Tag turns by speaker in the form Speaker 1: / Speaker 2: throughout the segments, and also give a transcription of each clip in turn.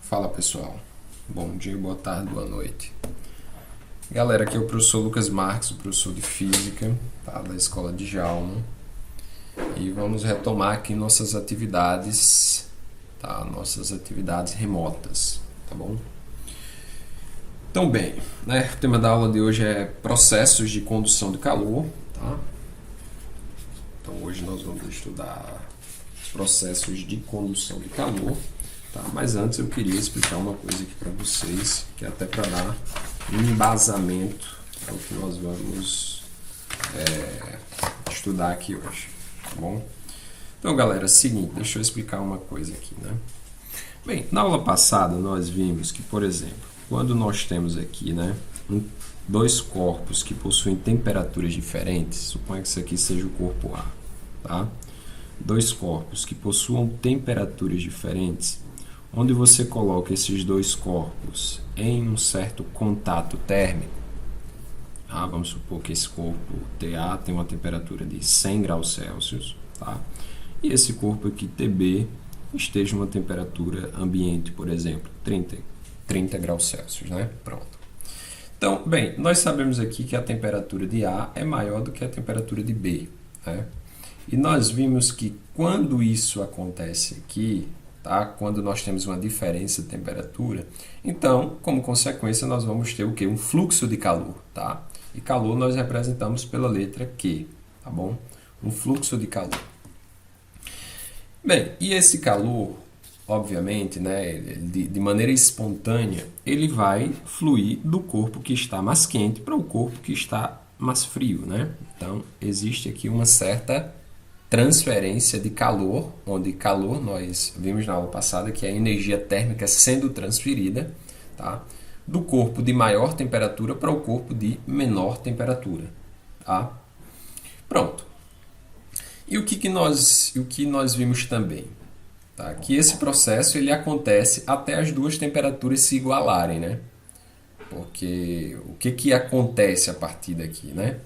Speaker 1: Fala pessoal, bom dia, boa tarde, boa noite. Galera, aqui é o professor Lucas Marques, o professor de Física, tá, da Escola de Djalma. E vamos retomar aqui nossas atividades, tá, nossas atividades remotas, tá bom? Então bem, né, o tema da aula de hoje é processos de condução de calor, tá? Então hoje nós vamos estudar os processos de condução de calor. Tá, mas antes eu queria explicar uma coisa aqui para vocês, que é até para dar um embasamento ao que nós vamos estudar aqui hoje, tá bom? Então, galera, é o seguinte, deixa eu explicar uma coisa aqui, né? Bem, na aula passada nós vimos que, por exemplo, quando nós temos aqui, né, dois corpos que possuem temperaturas diferentes, suponha que isso aqui seja o corpo A, tá? Dois corpos que possuam temperaturas diferentes, onde você coloca esses dois corpos em um certo contato térmico, vamos supor que esse corpo TA tem uma temperatura de 100 graus Celsius, tá? E esse corpo aqui TB esteja uma temperatura ambiente, por exemplo, 30 graus Celsius, né? Pronto. Então, bem, nós sabemos aqui que a temperatura de A é maior do que a temperatura de B, né? E nós vimos que quando isso acontece aqui, tá? Quando nós temos uma diferença de temperatura, então, como consequência, nós vamos ter o quê? Um fluxo de calor, tá? E calor nós representamos pela letra Q, tá bom? Um fluxo de calor. Bem, e esse calor, obviamente, né, de maneira espontânea, ele vai fluir do corpo que está mais quente para o corpo que está mais frio, né? Então, existe aqui uma certa transferência de calor, onde calor nós vimos na aula passada que é a energia térmica sendo transferida, tá, do corpo de maior temperatura para o corpo de menor temperatura, tá? Pronto. E o que nós vimos também, tá? Que esse processo ele acontece até as duas temperaturas se igualarem, né? Porque o que acontece a partir daqui, né?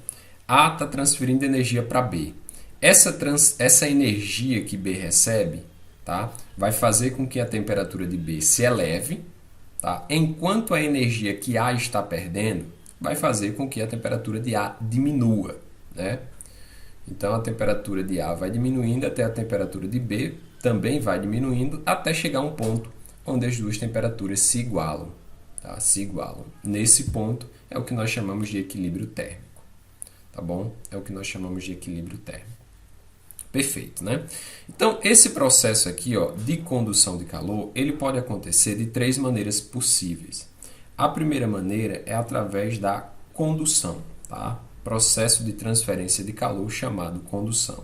Speaker 1: A está transferindo energia para B. Essa energia que B recebe, tá, vai fazer com que a temperatura de B se eleve, tá, enquanto a energia que A está perdendo vai fazer com que a temperatura de A diminua, né? Então a temperatura de A vai diminuindo até a temperatura de B também vai diminuindo até chegar a um ponto onde as duas temperaturas se igualam, tá? Se igualam. Nesse ponto é o que nós chamamos de equilíbrio térmico, tá bom? É o que nós chamamos de equilíbrio térmico. Perfeito, né? Então, esse processo aqui, ó, de condução de calor, ele pode acontecer de três maneiras possíveis. A primeira maneira é através da condução, tá? Processo de transferência de calor chamado condução.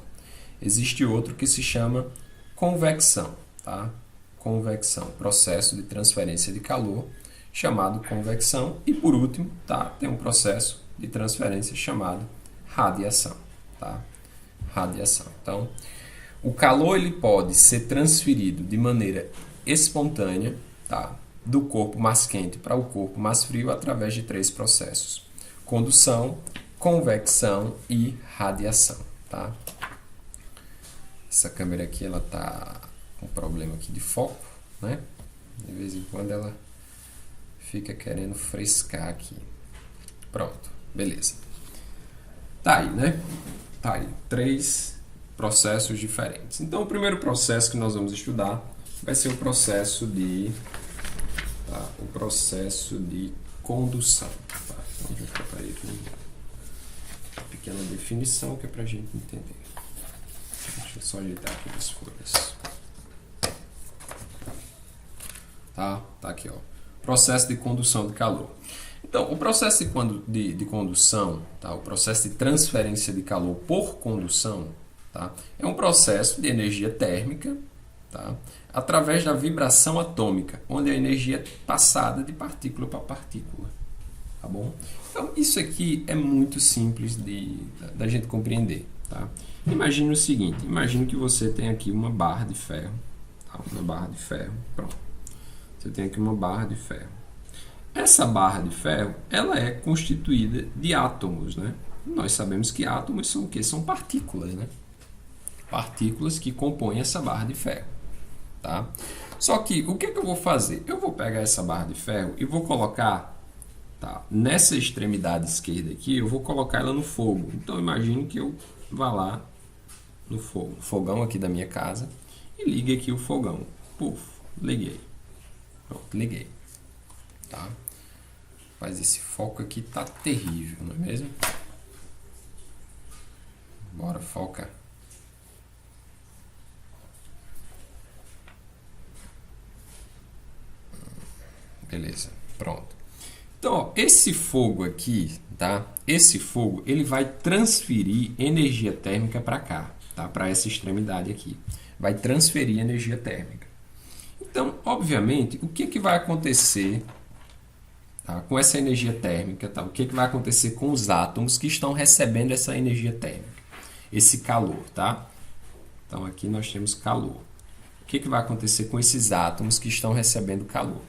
Speaker 1: Existe outro que se chama convecção, tá? Convecção, processo de transferência de calor chamado convecção. E por último, tá? Tem um processo de transferência chamado radiação, tá? Radiação. Então, o calor ele pode ser transferido de maneira espontânea, tá, do corpo mais quente para o corpo mais frio através de três processos: condução, convecção e radiação, tá? Essa câmera aqui ela tá com um problema aqui de foco, né? De vez em quando ela fica querendo frescar aqui. Pronto, beleza. Tá aí, né? Tá aí, três processos diferentes. Então, o primeiro processo que nós vamos estudar vai ser o processo de, o processo de condução. Tá? Então, eu já preparei aqui uma pequena definição que é para a gente entender. Deixa eu só ajeitar aqui as folhas. Tá aqui, ó. Processo de condução de calor. Então, o processo de condução, tá? O processo de transferência de calor por condução, tá? É um processo de energia térmica, tá? Através da vibração atômica, onde a energia é passada de partícula para partícula. Tá bom? Então, isso aqui é muito simples da gente compreender. Tá? Imagine o seguinte, imagine que você tem aqui uma barra de ferro. Tá? Uma barra de ferro, pronto. Você tem aqui uma barra de ferro. Essa barra de ferro, ela é constituída de átomos, né? Nós sabemos que átomos são o quê? São partículas, né? Partículas que compõem essa barra de ferro, tá? Só que o que eu vou fazer? Eu vou pegar essa barra de ferro e vou colocar, tá, nessa extremidade esquerda aqui, eu vou colocar ela no fogo. Então imagine que eu vá lá no fogo, fogão aqui da minha casa, e ligue aqui o fogão. Puf, liguei. Pronto, liguei. Tá? Mas esse foco aqui tá terrível, não é mesmo? Bora, foca. Beleza, pronto. Então, ó, esse fogo aqui, tá? Esse fogo, ele vai transferir energia térmica para cá, tá? Para essa extremidade aqui. Vai transferir energia térmica. Então, obviamente, o que vai acontecer, tá, com essa energia térmica? Tá? O que vai acontecer com os átomos que estão recebendo essa energia térmica? Esse calor, tá? Então, aqui nós temos calor. O que vai acontecer com esses átomos que estão recebendo calor?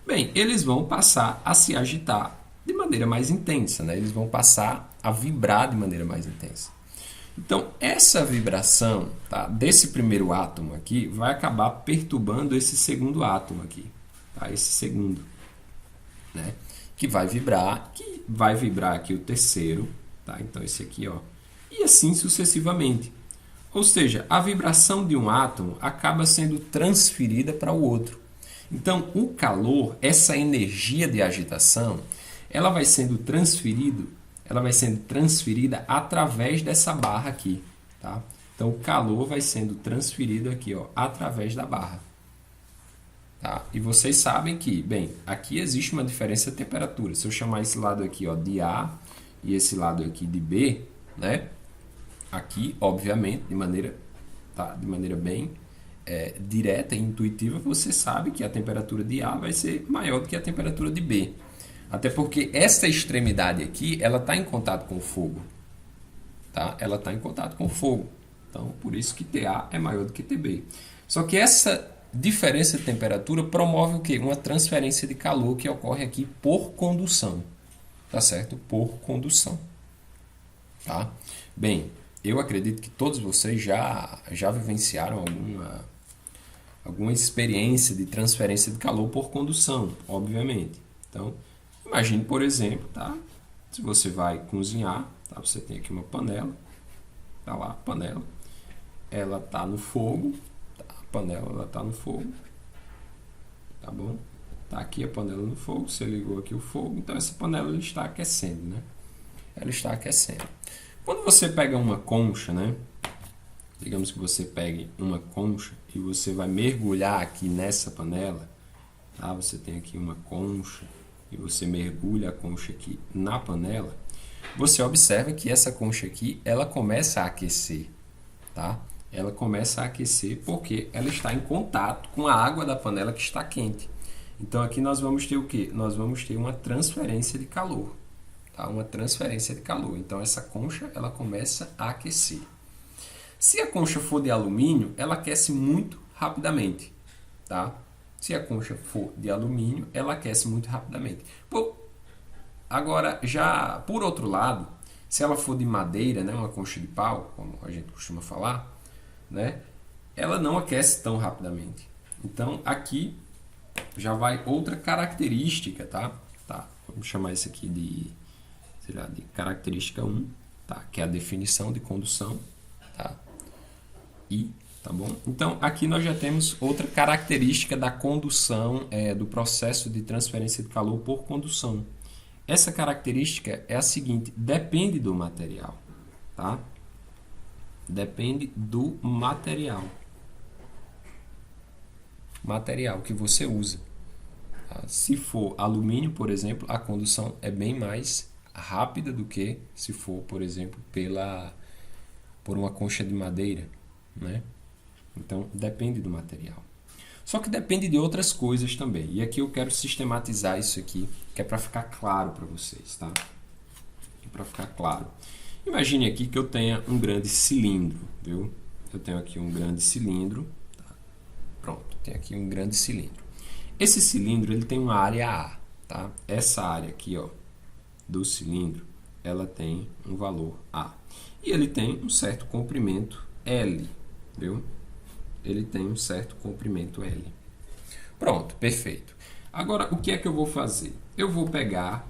Speaker 1: Bem, eles vão passar a se agitar de maneira mais intensa, né? Eles vão passar a vibrar de maneira mais intensa. Então, essa vibração, tá, desse primeiro átomo aqui vai acabar perturbando esse segundo átomo aqui, tá? Esse segundo, né? Que vai vibrar aqui o terceiro, tá? Então, esse aqui, ó, e assim sucessivamente. Ou seja, a vibração de um átomo acaba sendo transferida para o outro. Então, o calor, essa energia de agitação, ela vai sendo transferida através dessa barra aqui, tá? Então, o calor vai sendo transferido aqui, ó, através da barra. Tá? E vocês sabem que, bem, aqui existe uma diferença de temperatura. Se eu chamar esse lado aqui, ó, de A e esse lado aqui de B, né? Aqui, obviamente, de maneira bem direta e intuitiva, você sabe que a temperatura de A vai ser maior do que a temperatura de B. Até porque essa extremidade aqui, ela está em contato com o fogo. Tá? Ela está em contato com o fogo. Então, por isso que TA é maior do que TB. Só que essa diferença de temperatura promove o quê? Uma transferência de calor que ocorre aqui por condução. Tá certo? Por condução. Tá? Bem, eu acredito que todos vocês já vivenciaram alguma experiência de transferência de calor por condução, obviamente. Então, imagine, por exemplo, tá? Se você vai cozinhar, tá? Você tem aqui uma panela, tá lá a panela, ela tá no fogo, tá? A panela ela tá no fogo, tá bom? Tá aqui a panela no fogo, você ligou aqui o fogo, então essa panela ela está aquecendo, né? Ela está aquecendo. Quando você pega uma concha, né? Digamos que você pegue uma concha e você vai mergulhar aqui nessa panela, tá? Você tem aqui uma concha e você mergulha a concha aqui na panela, você observa que essa concha aqui, ela começa a aquecer, tá? Ela começa a aquecer porque ela está em contato com a água da panela que está quente. Então aqui nós vamos ter o quê? Nós vamos ter uma transferência de calor, tá? Uma transferência de calor. Então essa concha, ela começa a aquecer. Se a concha for de alumínio, ela aquece muito rapidamente, tá? Se a concha for de alumínio, ela aquece muito rapidamente. Agora, já por outro lado, se ela for de madeira, né, uma concha de pau, como a gente costuma falar, né, ela não aquece tão rapidamente. Então, aqui já vai outra característica, tá? Vamos chamar isso aqui de, sei lá, de característica 1, tá? Que é a definição de condução, tá? Tá bom? Então, aqui nós já temos outra característica da condução, do processo de transferência de calor por condução. Essa característica é a seguinte: depende do material, tá? Depende do material que você usa. Tá? Se for alumínio, por exemplo, a condução é bem mais rápida do que se for, por exemplo, por uma concha de madeira, né? Então, depende do material. Só que depende de outras coisas também. E aqui eu quero sistematizar isso aqui, que é para ficar claro para vocês, tá? Para ficar claro. Imagine aqui que eu tenha um grande cilindro, viu? Eu tenho aqui um grande cilindro. Tá? Pronto, tem aqui um grande cilindro. Esse cilindro, ele tem uma área A, tá? Essa área aqui, ó, do cilindro, ela tem um valor A. E ele tem um certo comprimento L, viu? Ele tem um certo comprimento L. Pronto, perfeito. Agora, o que é que eu vou fazer? Eu vou pegar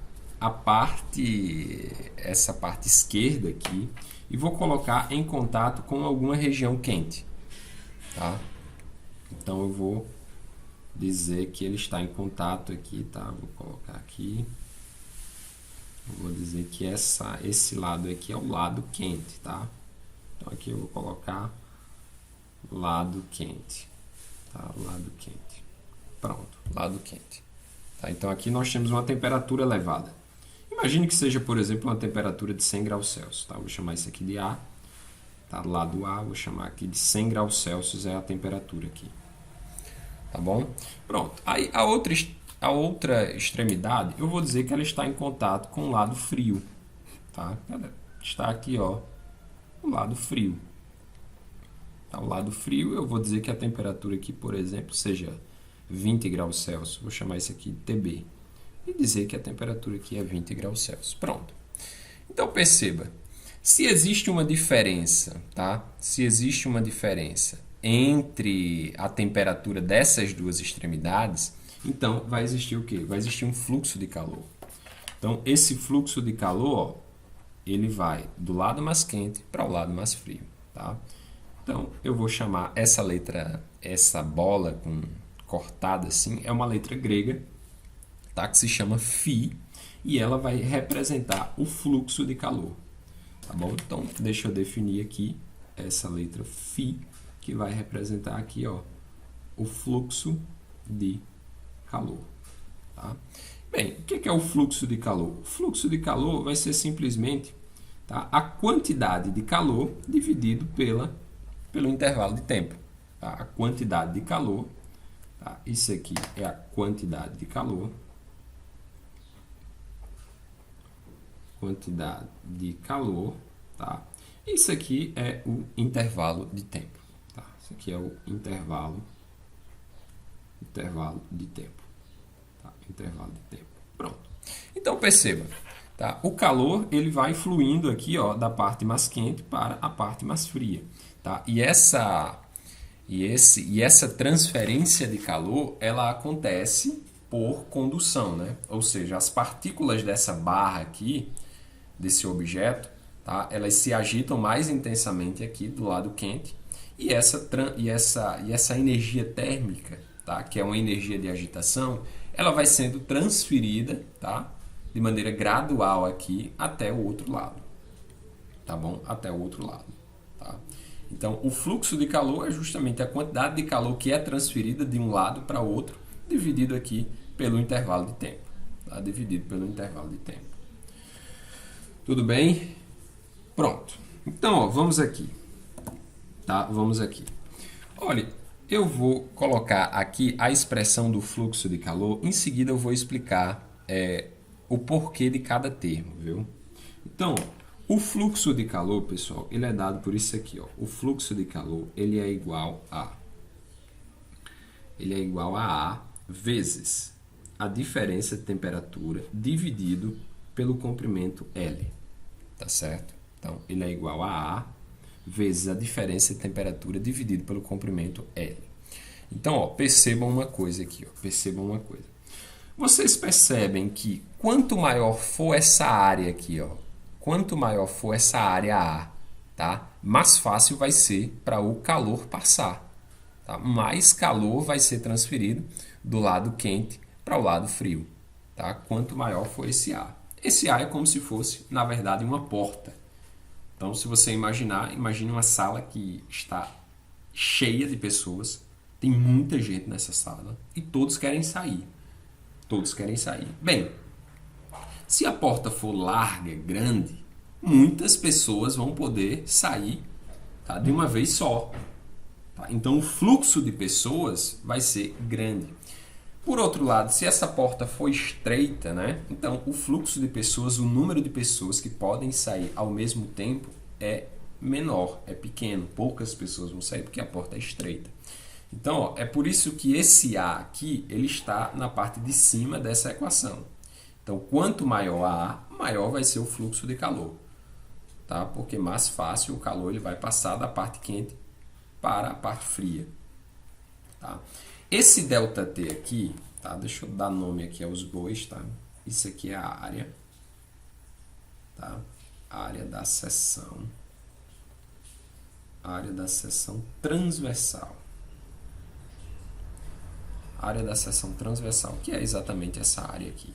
Speaker 1: essa parte esquerda aqui, e vou colocar em contato com alguma região quente, tá? Então eu vou dizer que ele está em contato aqui, tá? Vou colocar aqui. Eu vou dizer que esse lado aqui é o lado quente, tá? Então aqui eu vou colocar lado quente, tá? Lado quente. Pronto, lado quente. Tá? Então aqui nós temos uma temperatura elevada. Imagine que seja, por exemplo, uma temperatura de 100 graus Celsius. Tá? Vou chamar isso aqui de A. Tá? Lado A, vou chamar aqui de 100 graus Celsius é a temperatura aqui. Tá bom? Pronto. Aí a outra extremidade, eu vou dizer que ela está em contato com o lado frio. Tá? Ela está aqui, ó, o lado frio. Tá? O lado frio, eu vou dizer que a temperatura aqui, por exemplo, seja 20 graus Celsius. Vou chamar isso aqui de TB. E dizer que a temperatura aqui é 20 graus Celsius. Pronto. Então perceba, se existe uma diferença, tá? Se existe uma diferença entre a temperatura dessas duas extremidades, então vai existir o quê? Vai existir um fluxo de calor. Então esse fluxo de calor, ó, ele vai do lado mais quente para o lado mais frio, tá? Então eu vou chamar essa letra, essa bola cortada assim, é uma letra grega, tá? Que se chama φ, e ela vai representar o fluxo de calor, tá bom? Então deixa eu definir aqui essa letra φ, que vai representar aqui, ó, o fluxo de calor, tá? Bem, o que é o fluxo de calor? O fluxo de calor vai ser simplesmente, tá, a quantidade de calor dividido pelo intervalo de tempo, tá? A quantidade de calor, tá? Isso aqui é a quantidade de calor, tá? Isso aqui é o intervalo de tempo, tá? Isso aqui é o intervalo de tempo, tá? Intervalo de tempo. Pronto. Então perceba, tá? O calor ele vai fluindo aqui, ó, da parte mais quente para a parte mais fria, tá? E essa transferência de calor, ela acontece por condução, né? Ou seja, as partículas dessa barra aqui, desse objeto, tá? Elas se agitam mais intensamente aqui do lado quente, e essa energia térmica, tá? Que é uma energia de agitação, ela vai sendo transferida, tá? De maneira gradual aqui até o outro lado, tá bom? Até o outro lado, tá? Então, o fluxo de calor é justamente a quantidade de calor que é transferida de um lado para o outro, dividido aqui pelo intervalo de tempo, tá? Dividido pelo intervalo de tempo. Tudo bem? Pronto. Então, ó, vamos aqui, tá? Vamos aqui. Olha, eu vou colocar aqui a expressão do fluxo de calor. Em seguida, eu vou explicar o porquê de cada termo, viu? Então, o fluxo de calor, pessoal, ele é dado por isso aqui, ó. O fluxo de calor, ele é igual a A vezes a diferença de temperatura dividido pelo comprimento L, tá certo? Então, ele é igual a A vezes a diferença de temperatura dividido pelo comprimento L. Então, ó, percebam uma coisa aqui, ó, percebam uma coisa. Vocês percebem que quanto maior for essa área aqui, ó, quanto maior for essa área A, tá? Mais fácil vai ser para o calor passar, tá? Mais calor vai ser transferido do lado quente para o lado frio, tá? Quanto maior for esse A. Esse A é como se fosse, na verdade, uma porta. Então, se você imagine uma sala que está cheia de pessoas, tem muita gente nessa sala e todos querem sair. Todos querem sair. Bem, se a porta for larga, grande, muitas pessoas vão poder sair, tá, de uma vez só. Tá? Então, o fluxo de pessoas vai ser grande. Por outro lado, se essa porta for estreita, né, então o fluxo de pessoas, o número de pessoas que podem sair ao mesmo tempo é menor, é pequeno. Poucas pessoas vão sair porque a porta é estreita. Então, ó, é por isso que esse A aqui ele está na parte de cima dessa equação. Então, quanto maior a A, maior vai ser o fluxo de calor, tá? Porque mais fácil o calor ele vai passar da parte quente para a parte fria, tá? Esse ΔT aqui, tá? Deixa eu dar nome aqui aos bois, tá? Isso aqui é a área, tá? A área da seção. A área da seção transversal. A área da seção transversal, que é exatamente essa área aqui.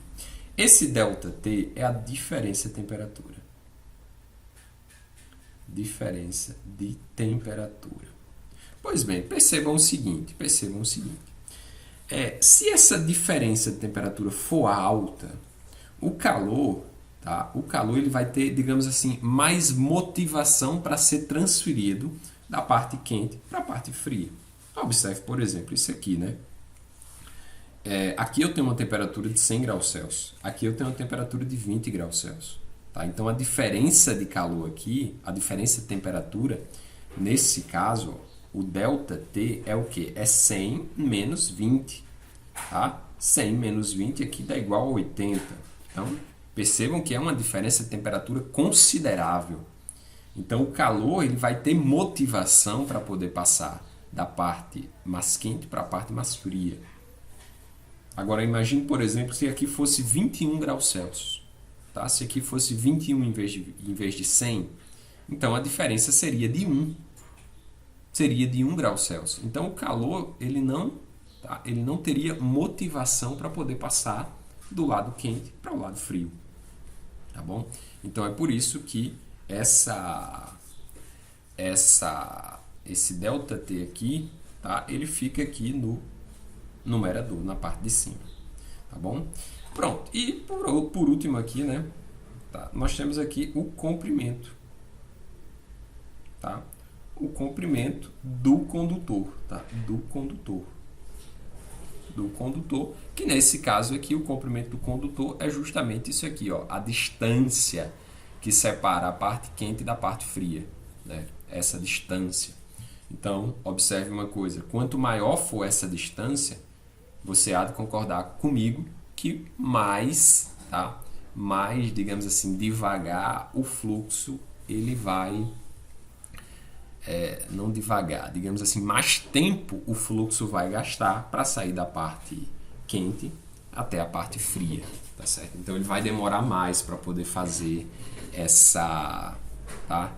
Speaker 1: Esse ΔT é a diferença de temperatura. Diferença de temperatura. Pois bem, percebam o seguinte. Se essa diferença de temperatura for alta, o calor, tá? O calor ele vai ter, digamos assim, mais motivação para ser transferido da parte quente para a parte fria. Observe, por exemplo, isso aqui, né? Aqui eu tenho uma temperatura de 100 graus Celsius. Aqui eu tenho uma temperatura de 20 graus Celsius. Tá? Então, a diferença de calor aqui, a diferença de temperatura, nesse caso, o ΔT é o quê? É 100 menos 20. Tá? 100 menos 20 aqui dá igual a 80. Então, percebam que é uma diferença de temperatura considerável. Então, o calor ele vai ter motivação para poder passar da parte mais quente para a parte mais fria. Agora, imagine, por exemplo, se aqui fosse 21 graus Celsius. Tá? Se aqui fosse 21 em vez de 100, então a diferença seria de 1. Seria de 1 grau Celsius. Então, o calor ele não teria motivação para poder passar do lado quente para o lado frio. Tá bom? Então, é por isso que esse ΔT aqui, tá? Ele fica aqui no numerador, na parte de cima, tá bom? Pronto, e por último aqui, né, tá? Nós temos aqui o comprimento, tá? O comprimento do condutor, tá? Do condutor, que nesse caso aqui, o comprimento do condutor é justamente isso aqui, ó, a distância que separa a parte quente da parte fria, né? Essa distância. Então, observe uma coisa, quanto maior for essa distância, você há de concordar comigo que mais, tá? Mais, digamos assim, devagar o fluxo ele vai, não devagar, digamos assim, mais tempo o fluxo vai gastar para sair da parte quente até a parte fria, tá certo? Então ele vai demorar mais para poder fazer essa, tá?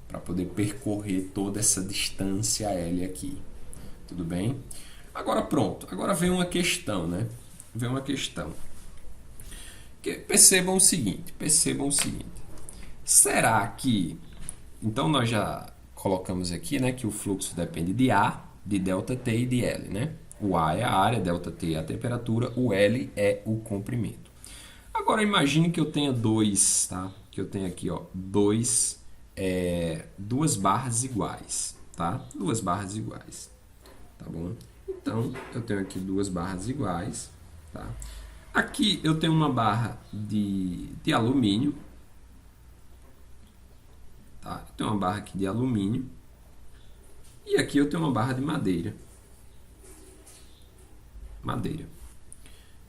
Speaker 1: Para poder percorrer toda essa distância L aqui, tudo bem? Agora pronto, agora vem uma questão, né? Vem uma questão. Percebam o seguinte, será que, então nós já colocamos aqui, né, que o fluxo depende de A, de ΔT e de L, né? O A é a área, ΔT é a temperatura, o L é o comprimento. Agora imagine que eu tenha dois, tá? Que eu tenho aqui, ó, duas barras iguais, tá? Duas barras iguais, tá bom? Então, eu tenho aqui duas barras iguais, tá? Aqui eu tenho uma barra de alumínio, tá? Eu tenho uma barra aqui de alumínio e aqui eu tenho uma barra de madeira.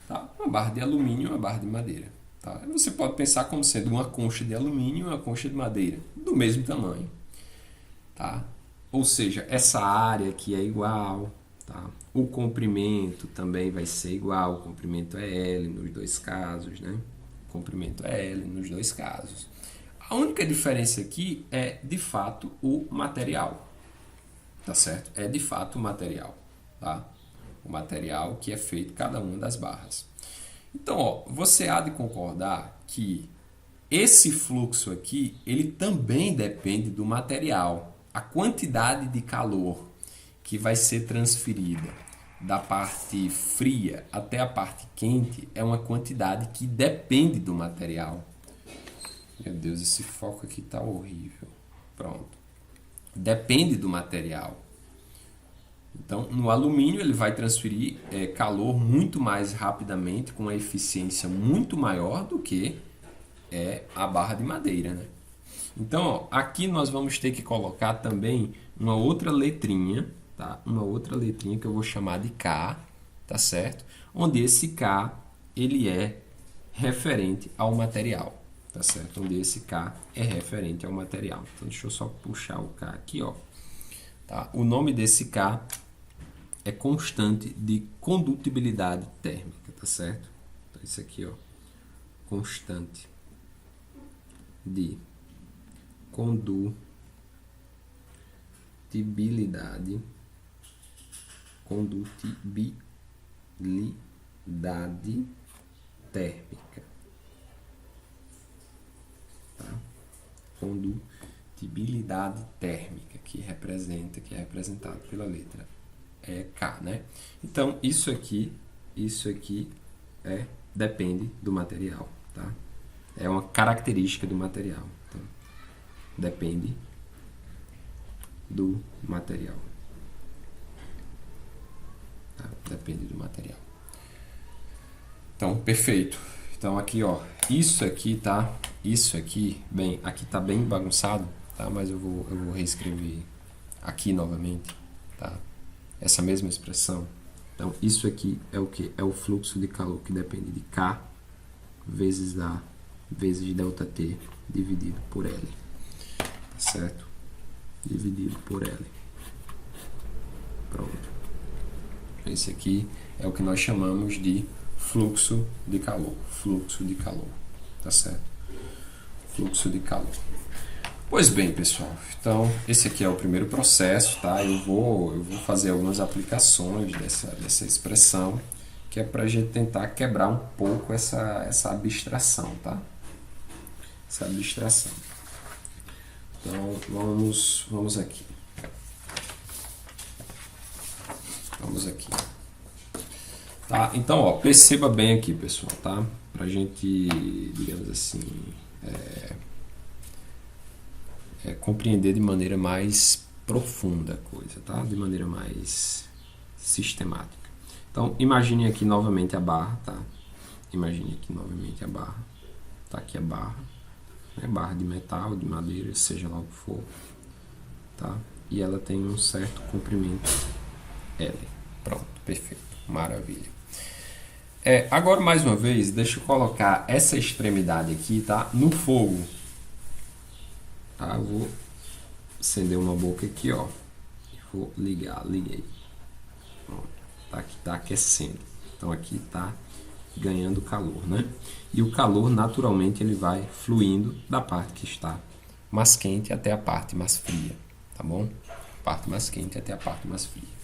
Speaker 1: Tá? Uma barra de alumínio e uma barra de madeira. Tá? Você pode pensar como sendo uma concha de alumínio e uma concha de madeira, do mesmo tamanho. Tá? Ou seja, essa área aqui é igual. Tá? O comprimento também vai ser igual, o comprimento é L nos dois casos, né? O comprimento é L nos dois casos. A única diferença aqui é, de fato, o material, tá certo? É, de fato, o material, tá? O material que é feito cada uma das barras. Então, ó, você há de concordar que esse fluxo aqui, ele também depende do material. A quantidade de calor que vai ser transferida da parte fria até a parte quente é uma quantidade que depende do material. Meu Deus, esse foco aqui tá horrível. Pronto. Depende do material. Então, no alumínio ele vai transferir calor muito mais rapidamente, com uma eficiência muito maior do que a barra de madeira, né? Então, ó, aqui nós vamos ter que colocar também uma outra letrinha, tá? Uma outra letrinha que eu vou chamar de K, tá certo? Onde esse K ele é referente ao material, tá certo? Onde esse K é referente ao material. Então, deixa eu só puxar o K aqui, ó. Tá? O nome desse K é constante de condutibilidade térmica, tá certo? Então, isso aqui, ó, constante de condutibilidade térmica, tá? Condutibilidade térmica, que é representado pela letra K, né? Então, isso aqui depende do material, tá? É uma característica do material. Então, depende do material. Tá? Depende do material. Então, perfeito. Então, aqui, ó, isso aqui, tá? Isso aqui, bem, aqui tá bem bagunçado, tá? Mas eu vou reescrever aqui novamente, tá? Essa mesma expressão. Então, isso aqui é o que? É o fluxo de calor, que depende de K vezes A vezes ΔT dividido por L. Certo? Dividido por L. Pronto. Esse aqui é o que nós chamamos de fluxo de calor. Fluxo de calor. Tá certo? Fluxo de calor. Pois bem, pessoal, então esse aqui é o primeiro processo, tá? Eu vou fazer algumas aplicações dessa expressão, que é para a gente tentar quebrar um pouco essa abstração, tá? Essa abstração. Então, vamos aqui. Vamos aqui. Tá? Então, ó, perceba bem aqui, pessoal, tá? Pra gente, digamos assim, compreender de maneira mais profunda a coisa, tá? De maneira mais sistemática. Então, imagine aqui novamente a barra, tá? Imagine aqui novamente a barra. Tá aqui a barra, né? Barra de metal, de madeira, seja lá o que for, tá? E ela tem um certo comprimento L. Pronto, perfeito, maravilha. Agora, mais uma vez, deixa eu colocar essa extremidade aqui, tá? No fogo. Tá? Eu vou acender uma boca aqui, ó. Vou ligar, liguei. Pronto, tá aqui, tá aquecendo. Então aqui tá ganhando calor, né? E o calor, naturalmente, ele vai fluindo da parte que está mais quente até a parte mais fria, tá bom? Parte mais quente até a parte mais fria.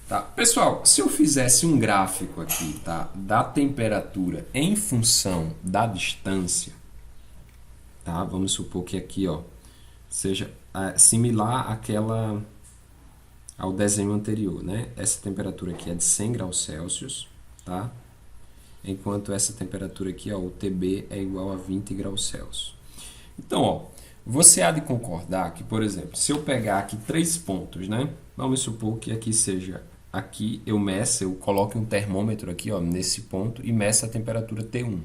Speaker 1: Tá? Pessoal, se eu fizesse um gráfico aqui, tá? Da temperatura em função da distância, tá? Vamos supor que aqui, ó, seja similar ao desenho anterior, né? Essa temperatura aqui é de 100 graus Celsius, tá? Enquanto essa temperatura aqui, ó, o TB é igual a 20 graus Celsius. Então, ó, você há de concordar que, por exemplo, se eu pegar aqui 3 pontos, né? Vamos supor que aqui seja, aqui eu coloque um termômetro aqui, ó, nesse ponto e meço a temperatura T1.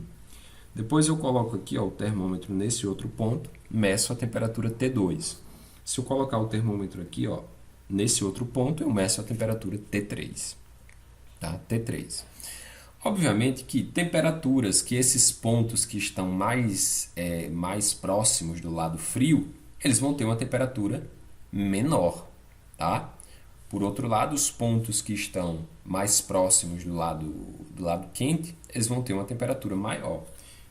Speaker 1: Depois eu coloco aqui, ó, o termômetro nesse outro ponto, meço a temperatura T2. Se eu colocar o termômetro aqui, ó, nesse outro ponto, eu meço a temperatura T3. Tá? T3. Obviamente que temperaturas, que esses pontos que estão mais próximos do lado frio, eles vão ter uma temperatura menor, tá? Por outro lado, os pontos que estão mais próximos do lado quente, eles vão ter uma temperatura maior.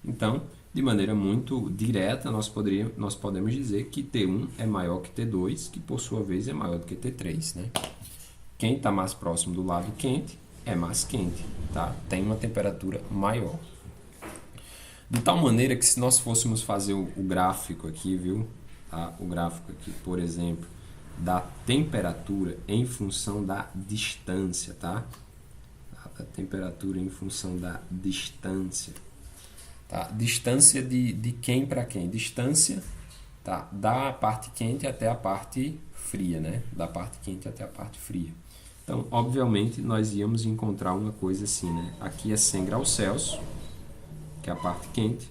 Speaker 1: Então, de maneira muito direta, nós podemos dizer que T1 é maior que T2, que por sua vez é maior do que T3, né? Quem está mais próximo do lado quente é mais quente, tá? Tem uma temperatura maior. De tal maneira que se nós fôssemos fazer o gráfico aqui, viu? Tá? O gráfico aqui, por exemplo, da temperatura em função da distância, tá? A temperatura em função da distância. Tá? Distância de quem para quem? Distância, tá? Da parte quente até a parte fria, né? Da parte quente até a parte fria. Então, obviamente, nós íamos encontrar uma coisa assim, né? Aqui é 100 graus Celsius, que é a parte quente,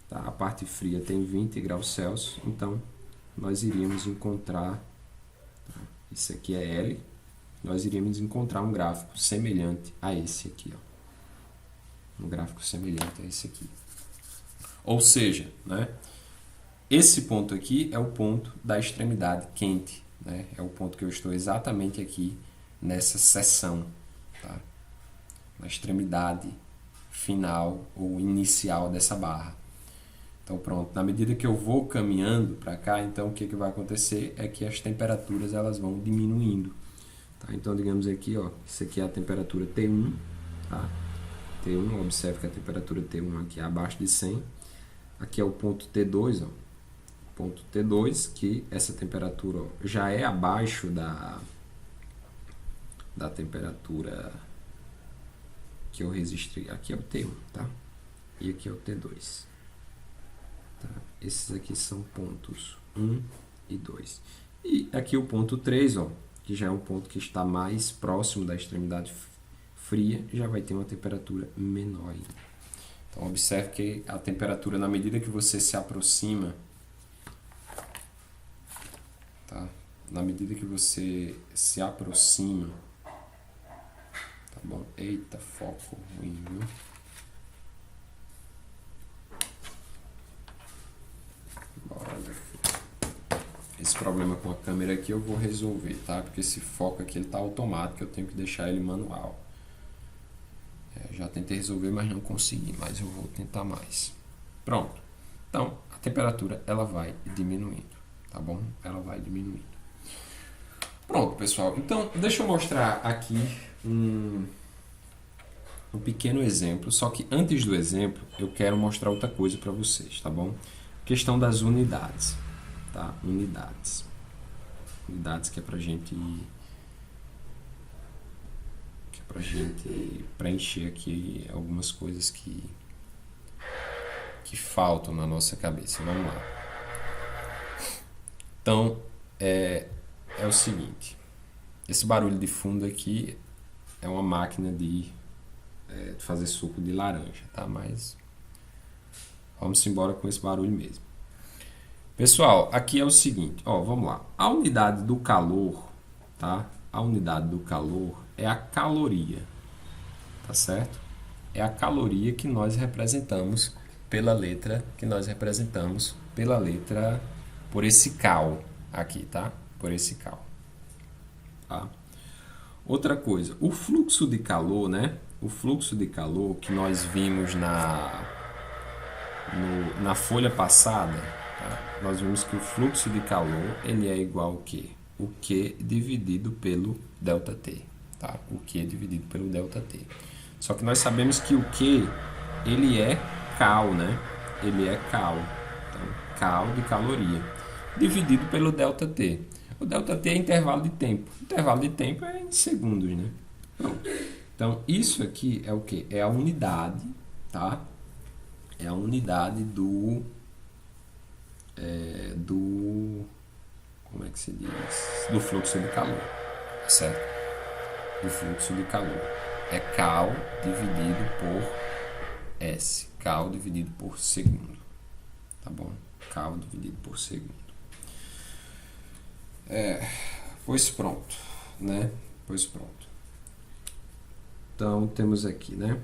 Speaker 1: tá? A parte fria tem 20 graus Celsius, então nós iríamos encontrar, tá? Isso aqui é L, nós iríamos encontrar um gráfico semelhante a esse aqui, ó. Um gráfico semelhante a esse aqui. Ou seja, né? Esse ponto aqui é o ponto da extremidade quente, né? É o ponto que eu estou exatamente aqui nessa seção, tá? Na extremidade final ou inicial dessa barra. Então pronto, na medida que eu vou caminhando para cá, então o que vai acontecer é que as temperaturas elas vão diminuindo. Tá? Então digamos aqui, ó, isso aqui é a temperatura T1, tá? T1, observe que a temperatura T1 aqui é abaixo de 100. Aqui é o ponto T2, ó. Ponto T2, que essa temperatura ó, já é abaixo da temperatura que eu registrei. Aqui é o T1, tá? E aqui é o T2. Tá? Esses aqui são pontos 1 e 2. E aqui o ponto 3, ó, que já é um ponto que está mais próximo da extremidade fria, já vai ter uma temperatura menor ainda. Então observe que a temperatura, na medida que você se aproxima, tá? Na medida que você se aproxima, tá bom? Eita, foco ruim, viu? Esse problema com a câmera aqui eu vou resolver, tá? Porque esse foco aqui ele tá automático, eu tenho que deixar ele manual. Já tentei resolver, mas não consegui, mas eu vou tentar mais. Pronto. Então, a temperatura ela vai diminuindo, tá bom? Ela vai diminuindo. Pronto, pessoal. Então, deixa eu mostrar aqui um pequeno exemplo, só que antes do exemplo, eu quero mostrar outra coisa para vocês, tá bom? Questão das unidades, tá? Unidades que é pra gente preencher aqui algumas coisas que faltam na nossa cabeça. Vamos lá. Então, é o seguinte, esse barulho de fundo aqui é uma máquina de fazer suco de laranja, tá? Mas vamos embora com esse barulho mesmo. Pessoal, aqui é o seguinte, ó, vamos lá. A unidade do calor, tá? A unidade do calor é a caloria, tá certo? É a caloria que nós representamos pela letra, por esse cal aqui, tá? Por esse cal, tá? Outra coisa, o fluxo de calor, né? O fluxo de calor que nós vimos na folha passada, tá? Nós vimos que o fluxo de calor ele é igual ao quê? O Q dividido pelo ΔT, tá? O Q dividido pelo ΔT. Só que nós sabemos que o Q ele é cal, né? Ele é cal. Então, cal de caloria dividido pelo ΔT. O ΔT é intervalo de tempo. O intervalo de tempo é em segundos, né? Então, isso aqui é o quê? É a unidade, tá? É a unidade do como é que se diz? Do fluxo de calor, certo? Do fluxo de calor. É cal dividido por S. Cal dividido por segundo. Tá bom? Cal dividido por segundo. Pois pronto, né? Pois pronto. Então, temos aqui, né?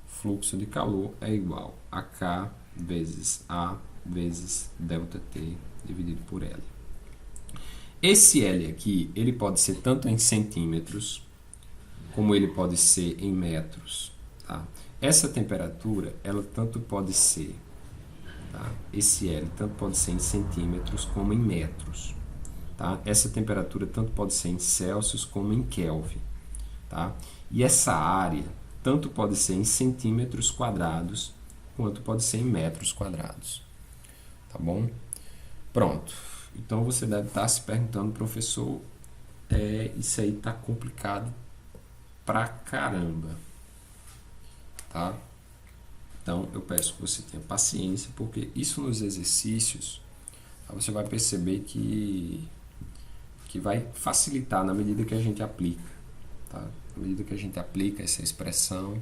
Speaker 1: Fluxo de calor é igual a K vezes A vezes ΔT dividido por L. Esse L aqui, ele pode ser tanto em centímetros, como ele pode ser em metros, tá? Essa temperatura, ela tanto pode ser, tá? Esse L tanto pode ser em centímetros como em metros, tá? Essa temperatura tanto pode ser em Celsius como em Kelvin, tá? E essa área tanto pode ser em centímetros quadrados quanto pode ser em metros quadrados, tá bom? Pronto. Então você deve estar se perguntando, professor, isso aí tá complicado pra caramba, tá? Então eu peço que você tenha paciência, porque isso nos exercícios você vai perceber que vai facilitar na medida que a gente aplica, tá? Na medida que a gente aplica essa expressão,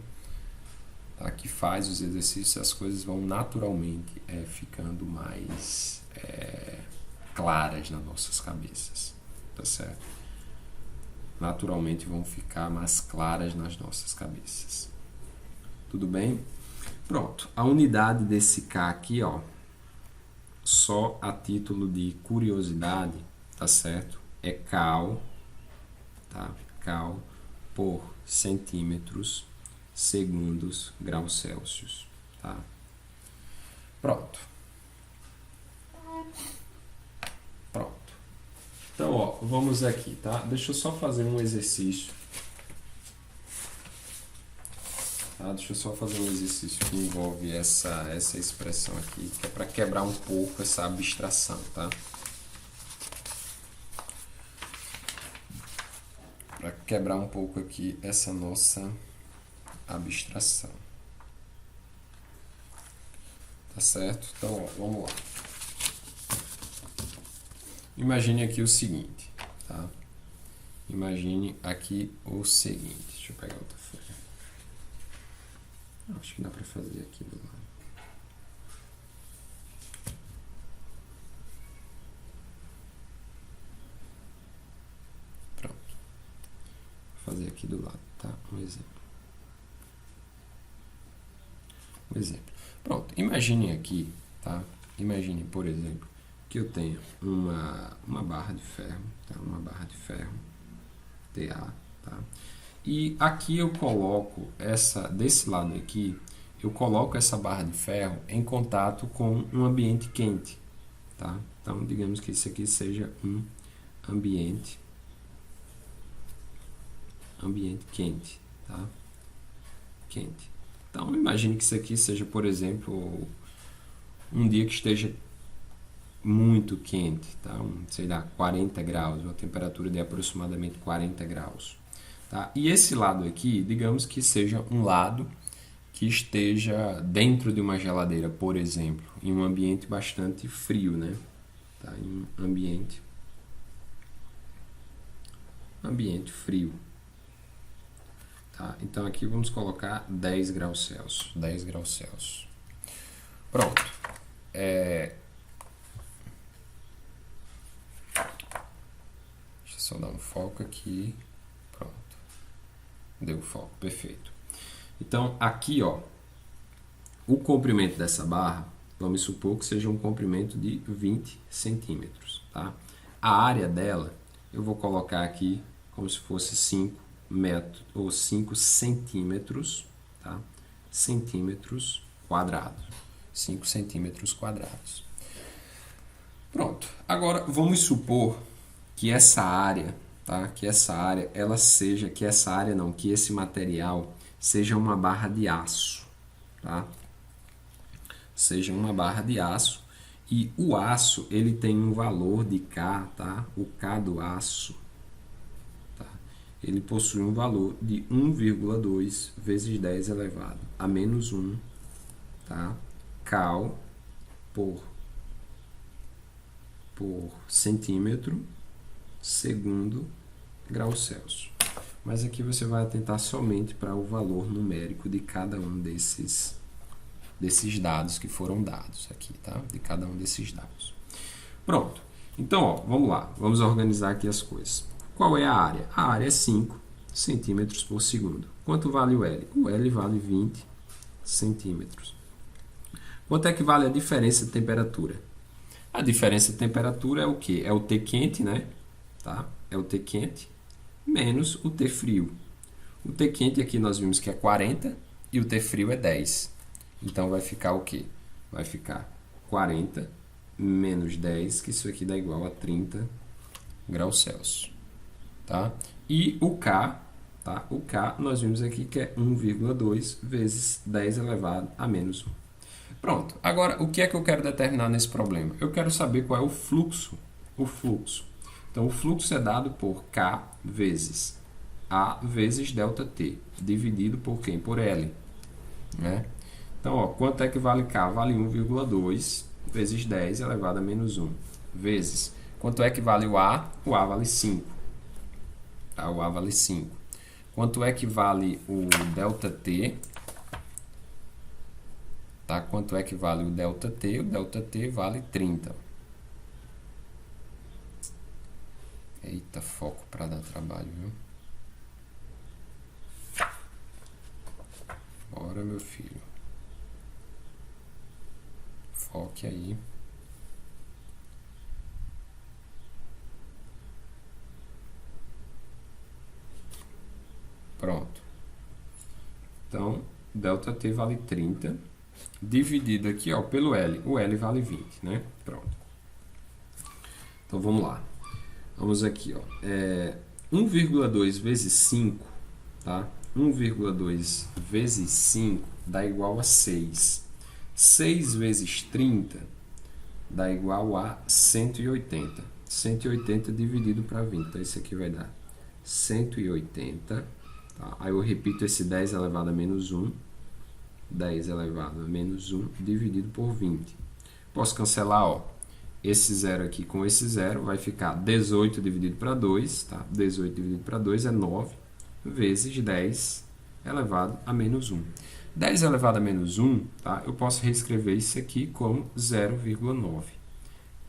Speaker 1: tá? Que faz os exercícios, as coisas vão naturalmente ficando mais claras nas nossas cabeças, tá certo? Naturalmente vão ficar mais claras nas nossas cabeças. Tudo bem? Pronto. A unidade desse K aqui, ó, só a título de curiosidade, tá certo? É cal tá? Cal por centímetros, segundos, graus Celsius, tá? Pronto. Pronto. Então, ó, vamos aqui, tá? Deixa eu só fazer um exercício. Tá? Deixa eu só fazer um exercício que envolve essa expressão aqui, que é para quebrar um pouco essa abstração, tá? Para quebrar um pouco aqui essa nossa abstração. Tá certo? Então, ó, vamos lá. Imagine aqui o seguinte, tá? Imagine aqui o seguinte. Deixa eu pegar outra folha. Acho que dá para fazer aqui do lado. Pronto. Vou fazer aqui do lado, tá? Um exemplo. Pronto. Imagine aqui, tá? Imagine, por exemplo, que eu tenho uma barra de ferro, tá? Uma barra de ferro, TA, tá? E aqui eu coloco desse lado aqui, eu coloco essa barra de ferro em contato com um ambiente quente, tá? Então, digamos que isso aqui seja um ambiente quente, tá? Quente. Então, imagine que isso aqui seja, por exemplo, um dia que esteja muito quente, tá? Sei lá, 40 graus, uma temperatura de aproximadamente 40 graus. Tá? E esse lado aqui, digamos que seja um lado que esteja dentro de uma geladeira, por exemplo, em um ambiente bastante frio, né? Tá? Em um ambiente frio. Tá? Então aqui vamos colocar 10 graus Celsius. 10 graus Celsius. Pronto. Deixa eu só dar um foco aqui. Pronto. Deu foco, perfeito. Então, aqui, ó, o comprimento dessa barra, vamos supor que seja um comprimento de 20 centímetros, tá? A área dela, eu vou colocar aqui como se fosse 5 metros, ou 5 centímetros, tá? Centímetros quadrados. 5 centímetros quadrados. Pronto. Agora, vamos supor que essa área, tá? Que esse material seja uma barra de aço, tá? Seja uma barra de aço e o aço ele tem um valor de K, tá? O K do aço, tá? Ele possui um valor de 1,2 vezes 10 elevado a menos 1, tá? Cal por centímetro, segundo, graus Celsius. Mas aqui você vai atentar somente para o valor numérico de cada um desses dados que foram dados aqui, tá? De cada um desses dados. Pronto. Então, ó, vamos lá. Vamos organizar aqui as coisas. Qual é a área? A área é 5 centímetros por segundo. Quanto vale o L? O L vale 20 centímetros. Quanto é que vale a diferença de temperatura? A diferença de temperatura é o quê? É o T quente, né? Tá? É o T quente menos o T frio. O T quente aqui nós vimos que é 40 e o T frio é 10. Então vai ficar o quê? Vai ficar 40 menos 10, que isso aqui dá igual a 30 graus Celsius. Tá? E o K, tá? O K nós vimos aqui que é 1,2 vezes 10 elevado a menos 1. Pronto. Agora, o que é que eu quero determinar nesse problema? Eu quero saber qual é o fluxo. O fluxo. Então, o fluxo é dado por K vezes A vezes ΔT, dividido por quem? Por L. Né? Então, ó, quanto é que vale K? Vale 1,2 vezes 10 elevado a menos 1. Vezes. Quanto é que vale o A? O A vale 5. Tá? O A vale 5. Quanto é que vale o ΔT? Tá? Quanto é que vale o ΔT? O ΔT vale 30. Eita, foco para dar trabalho, viu? Bora, meu filho. Foque aí. Pronto. Então, ΔT vale 30, dividido aqui ó, pelo L. O L vale 20, né? Pronto. Então, vamos lá. Vamos aqui, ó. 1,2 vezes 5, tá? 1,2 vezes 5 dá igual a 6. 6 vezes 30 dá igual a 180. 180 dividido para 20. Então, isso aqui vai dar 180. Tá? Aí eu repito esse 10 elevado a menos 1. 10 elevado a menos 1 dividido por 20. Posso cancelar, ó. Esse zero aqui com esse zero vai ficar 18 dividido para 2. Tá? 18 dividido para 2 é 9 vezes 10 elevado a menos 1. 10 elevado a menos 1, tá? Eu posso reescrever isso aqui como 0,9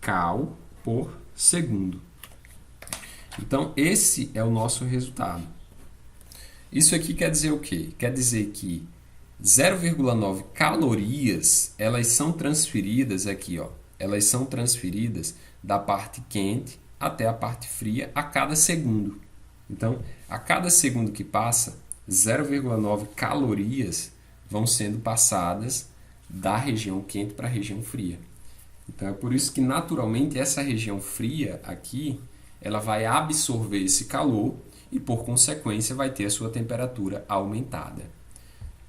Speaker 1: cal por segundo. Então, esse é o nosso resultado. Isso aqui quer dizer o quê? Quer dizer que 0,9 calorias, elas são transferidas aqui, ó. Elas são transferidas da parte quente até a parte fria a cada segundo. Então, a cada segundo que passa, 0,9 calorias vão sendo passadas da região quente para a região fria. Então, é por isso que, naturalmente, essa região fria aqui, ela vai absorver esse calor e, por consequência, vai ter a sua temperatura aumentada.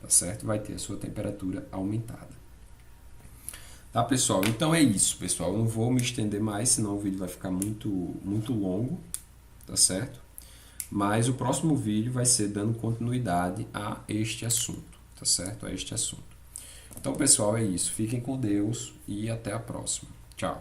Speaker 1: Tá certo? Vai ter a sua temperatura aumentada. Tá, pessoal? Então, é isso, pessoal. Eu não vou me estender mais, senão o vídeo vai ficar muito longo. Tá certo? Mas o próximo vídeo vai ser dando continuidade a este assunto. Tá certo? A este assunto. Então, pessoal, é isso. Fiquem com Deus e até a próxima. Tchau.